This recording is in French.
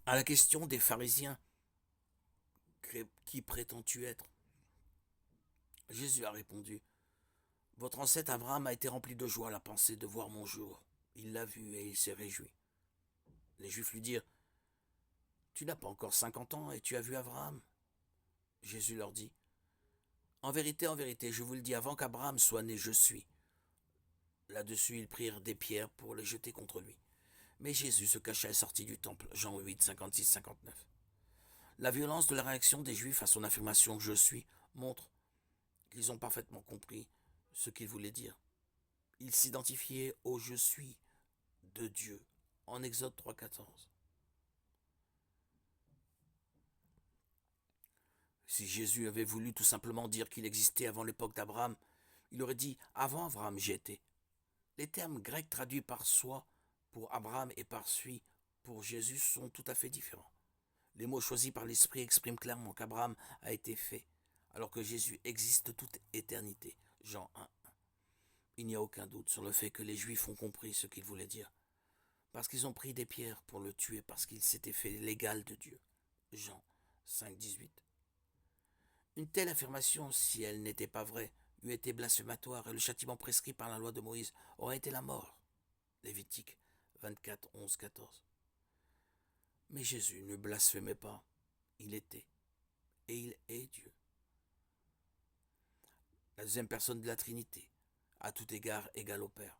À la question des pharisiens, qui prétends-tu être? Jésus a répondu, votre ancêtre Abraham a été rempli de joie à la pensée de voir mon jour. Il l'a vu et il s'est réjoui. Les Juifs lui dirent, tu n'as pas encore 50 ans et tu as vu Abraham? Jésus leur dit, en vérité, je vous le dis, avant qu'Abraham soit né, je suis. Là-dessus, ils prirent des pierres pour les jeter contre lui. Mais Jésus se cacha et sortit du temple. Jean 8, 56-59. La violence de la réaction des Juifs à son affirmation je suis montre qu'ils ont parfaitement compris ce qu'il voulait dire. Ils s'identifiaient au je suis de Dieu en Exode 3,14. Si Jésus avait voulu tout simplement dire qu'il existait avant l'époque d'Abraham, il aurait dit avant Abraham j'étais. Les termes grecs traduits par soi pour Abraham et par suis pour Jésus sont tout à fait différents. Les mots choisis par l'Esprit expriment clairement qu'Abraham a été fait, alors que Jésus existe toute éternité. Jean 1. Il n'y a aucun doute sur le fait que les Juifs ont compris ce qu'il voulait dire, parce qu'ils ont pris des pierres pour le tuer, parce qu'il s'était fait l'égal de Dieu. Jean 5, 18. Une telle affirmation, si elle n'était pas vraie, eût été blasphématoire et le châtiment prescrit par la loi de Moïse aurait été la mort. Lévitique 24, 11, 14. Mais Jésus ne blasphémait pas. Il était. Et il est Dieu. La deuxième personne de la Trinité, à tout égard égale au Père.